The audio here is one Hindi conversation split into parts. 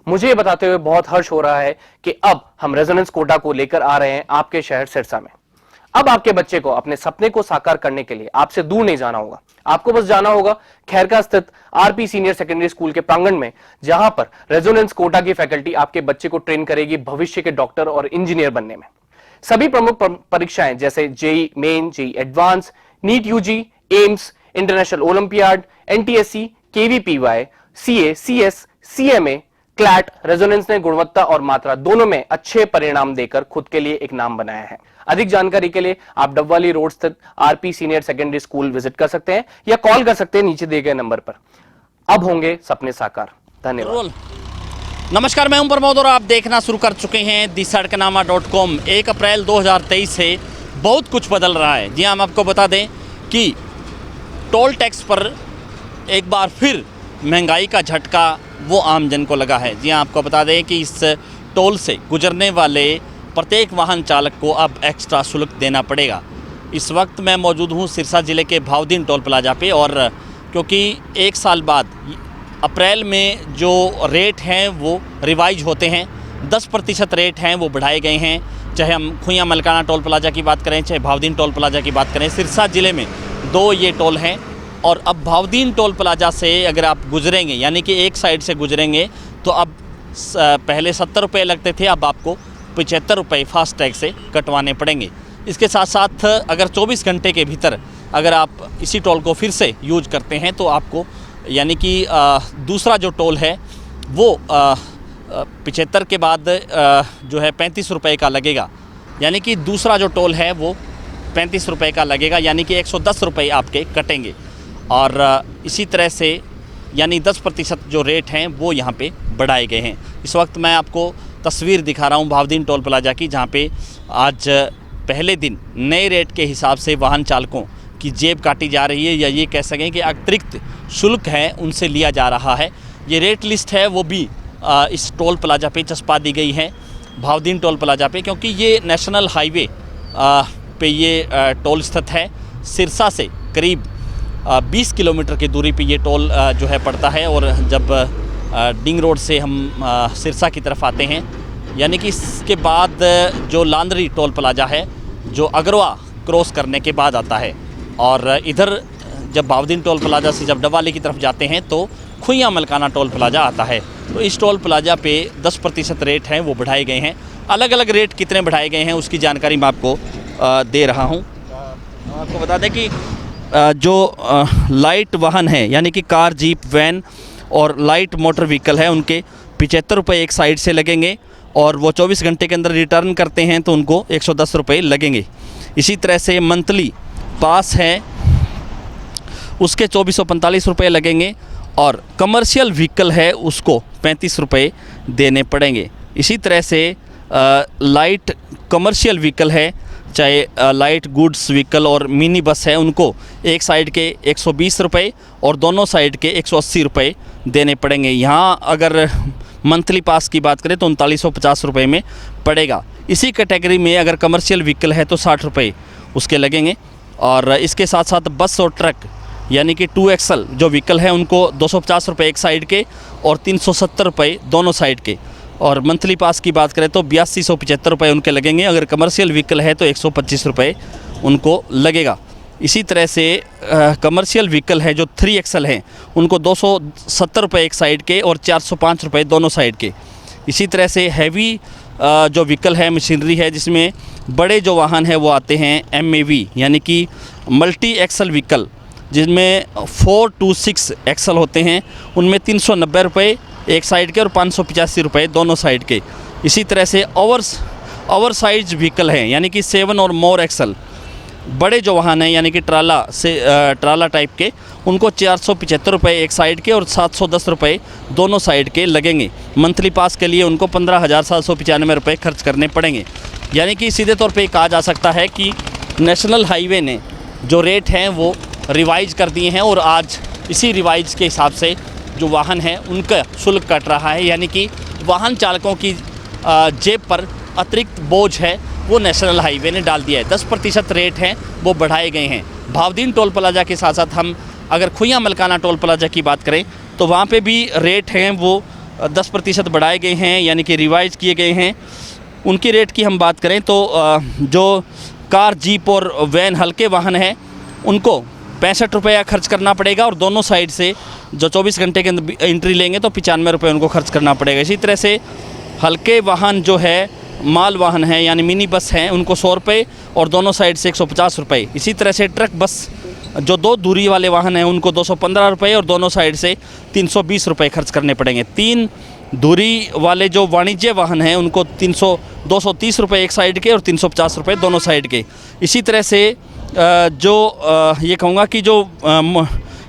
मुझे ये बताते हुए बहुत हर्ष हो रहा है कि अब हम रेजोनेंस कोटा को लेकर आ रहे हैं आपके शहर सिरसा में। अब आपके बच्चे को अपने सपने को साकार करने के लिए आपसे दूर नहीं जाना होगा। आपको बस जाना होगा खैरका स्थित आरपी सीनियर सेकेंडरी स्कूल के प्रांगण में, जहां पर रेजोनेंस कोटा की फैकल्टी आपके बच्चे को ट्रेन करेगी भविष्य के डॉक्टर और इंजीनियर बनने में। सभी प्रमुख परीक्षाएं जैसे JEE Main, JEE Advance, NEET UG, AIIMS, international olympiad, NTSC, KVPY, CA, CS, CMA, CLAT, Resonance ने गुणवत्ता और मात्रा दोनों में अच्छे परिणाम देकर खुद के लिए एक नाम बनाया है। अधिक जानकारी के लिए आप डबवाली रोड स्थित RP senior secondary school visit कर सकते हैं या कॉल कर सकते हैं नीचे दिए गए नंबर पर। अब होंगे सपने साकार। धन्यवाद। नमस्कार, मैं हूं प्रमोद और आप देखना शुरू कर चुके हैं thesadknama.com। 1 अप्रैल 2023 से बहुत कुछ बदल रहा है। जी हम आपको बता दें कि टोल टैक्स पर एक बार फिर महंगाई का झटका वो आम जन को लगा है। जी आपको बता दें कि इस टोल से गुजरने वाले प्रत्येक वाहन चालक को अब एक्स्ट्रा शुल्क देना पड़ेगा। इस वक्त मैं मौजूद हूँ सिरसा ज़िले के भावदीन टोल प्लाजा पे, और क्योंकि 1 साल बाद अप्रैल में जो रेट हैं वो रिवाइज होते हैं, 10% रेट हैं वो बढ़ाए गए हैं। चाहे हम खुइया मलकाना टोल प्लाजा की बात करें, चाहे भावदीन टोल प्लाजा की बात करें, सिरसा ज़िले में 2 ये टोल हैं। और अब भावदीन टोल प्लाजा से अगर आप गुजरेंगे, यानी कि एक साइड से गुजरेंगे, तो अब पहले 70 रुपये लगते थे, अब आपको 75 रुपये फास्ट टैग से कटवाने पड़ेंगे। इसके साथ साथ अगर 24 घंटे के भीतर अगर आप इसी टोल को फिर से यूज करते हैं तो आपको, यानी कि दूसरा जो टोल है वो 75 के बाद जो है 35 रुपये का लगेगा। यानी कि दूसरा जो टोल है वो 35 रुपये का लगेगा, यानी कि 110 रुपये आपके कटेंगे। और इसी तरह से यानी 10% जो रेट हैं वो यहाँ पे बढ़ाए गए हैं। इस वक्त मैं आपको तस्वीर दिखा रहा हूँ भावदीन टोल प्लाजा की, जहाँ पे आज पहले दिन नए रेट के हिसाब से वाहन चालकों की जेब काटी जा रही है, या ये कह सकें कि अतिरिक्त शुल्क है उनसे लिया जा रहा है। ये रेट लिस्ट है वो भी इस टोल प्लाजा पे चस्पा दी गई है, भावदीन टोल प्लाजा पे, क्योंकि ये नेशनल हाईवे पे ये टोल स्थित है। सिरसा से करीब 20 किलोमीटर की दूरी पे ये टोल जो है पड़ता है। और जब डिंग रोड से हम सिरसा की तरफ आते हैं, यानी कि इसके बाद जो लांदरी टोल प्लाजा है जो अगरवा क्रॉस करने के बाद आता है, और इधर जब भावदीन टोल प्लाजा से जब डबवाली की तरफ जाते हैं तो खुइया मलकाना टोल प्लाजा आता है। तो इस टोल प्लाजा पे 10% रेट हैं वो बढ़ाए गए हैं। अलग अलग रेट कितने बढ़ाए गए हैं उसकी जानकारी मैं आपको दे रहा हूँ। आपको बता दें कि जो लाइट वाहन है, यानी कि कार, जीप, वैन और लाइट मोटर व्हीकल है, उनके 75 रुपये एक साइड से लगेंगे, और वो 24 घंटे के अंदर रिटर्न करते हैं तो उनको 110 रुपये लगेंगे। इसी तरह से मंथली पास है उसके 2445 रुपये लगेंगे, और कमर्शियल व्हीकल है उसको 35 रुपये देने पड़ेंगे। इसी तरह से लाइट कमर्शियल व्हीकल है, चाहे लाइट गुड्स व्हीकल और मिनी बस है, उनको एक साइड के 120 रुपये और दोनों साइड के 180 रुपये देने पड़ेंगे। यहाँ अगर मंथली पास की बात करें तो 3950 रुपये में पड़ेगा। इसी कैटेगरी में अगर कमर्शियल व्हीकल है तो 60 रुपये उसके लगेंगे। और इसके साथ साथ बस और ट्रक, यानी कि 2XL जो व्हीकल है, उनको 250 रुपये एक साइड के और 370 रुपये दोनों साइड के। और मंथली पास की बात करें तो 8275 रुपये उनके लगेंगे। अगर कमर्शियल व्हीकल है तो 125 रुपये उनको लगेगा। इसी तरह से कमर्शियल व्हीकल है जो 3XL हैं, उनको 270 रुपये एक साइड के और 405 रुपये दोनों साइड के। इसी तरह से हैवी जो व्हीकल है, मशीनरी है, जिसमें बड़े जो वाहन है वो आते हैं MAV, यानी कि मल्टी एक्सल व्हीकल, जिसमें 4 to 6 XL होते हैं, उनमें 390 रुपये एक साइड के और 585 रुपये दोनों साइड के। इसी तरह से ओवर साइज व्हीकल हैं, यानी कि 7 और मोर XL बड़े जो वाहन हैं, यानी कि ट्राला टाइप के, उनको 475 रुपये एक साइड के और 710 रुपये दोनों साइड के लगेंगे। मंथली पास के लिए उनको 15,795 रुपये खर्च करने पड़ेंगे। यानी कि सीधे तौर पे कहा जा सकता है कि नेशनल हाईवे ने जो रेट हैं वो रिवाइज कर दिए हैं, और आज इसी रिवाइज के हिसाब से जो वाहन है उनका शुल्क कट रहा है। यानी कि वाहन चालकों की जेब पर अतिरिक्त बोझ है वो नेशनल हाईवे ने डाल दिया है। 10% रेट हैं वो बढ़ाए गए हैं। भावदीन टोल प्लाजा के साथ साथ हम अगर खुइया मलकाना टोल प्लाजा की बात करें तो वहाँ पे भी रेट हैं वो 10% बढ़ाए गए हैं, यानी कि रिवाइज किए गए हैं। उनकी रेट की हम बात करें तो जो कार, जीप और वैन हल्के वाहन हैं उनको 65 रुपया खर्च करना पड़ेगा, और दोनों साइड से जो 24 घंटे के अंदर एंट्री लेंगे तो 95 रुपये उनको खर्च करना पड़ेगा। इसी तरह से हल्के वाहन जो है, माल वाहन है यानी मिनी बस हैं, उनको 100 रुपये और दोनों साइड से 150 रुपये। इसी तरह से ट्रक बस जो 2 दूरी वाले वाहन हैं उनको 215 रुपये और दोनों साइड से 320 रुपये खर्च करने पड़ेंगे। 3 दूरी वाले जो वाणिज्य वाहन हैं उनको 230 रुपये एक साइड के और 350 रुपये दोनों साइड के। इसी तरह से ये कहूँगा कि जो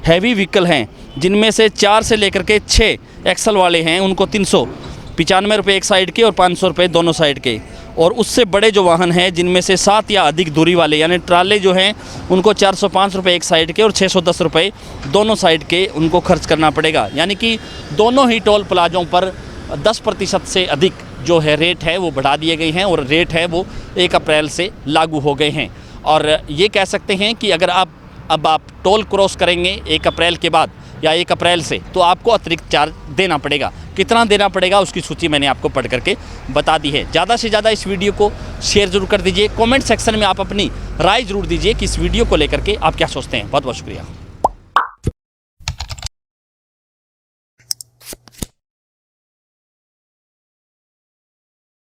हैवी व्हीकल हैं जिनमें से 4 से लेकर के 6 एक्सल वाले हैं उनको 395 रुपये एक साइड के और 500 रुपये दोनों साइड के। और उससे बड़े जो वाहन हैं जिनमें से 7 या अधिक दूरी वाले यानी ट्राले जो हैं उनको 405 रुपये एक साइड के और 610 रुपये दोनों साइड के उनको खर्च करना पड़ेगा। यानी कि दोनों ही टोल प्लाज़ों पर 10% से अधिक जो है रेट है वो बढ़ा दिए गए हैं, और रेट है वो 1 अप्रैल से लागू हो गए हैं। और ये कह सकते हैं कि अगर अब आप टोल क्रॉस करेंगे 1 अप्रैल के बाद या 1 अप्रैल से, तो आपको अतिरिक्त चार्ज देना पड़ेगा। कितना देना पड़ेगा उसकी सूची मैंने आपको पढ़ करके बता दी है। ज़्यादा से ज़्यादा इस वीडियो को शेयर ज़रूर कर दीजिए। कमेंट सेक्शन में आप अपनी राय ज़रूर दीजिए कि इस वीडियो को लेकर के आप क्या सोचते हैं। बहुत बहुत शुक्रिया।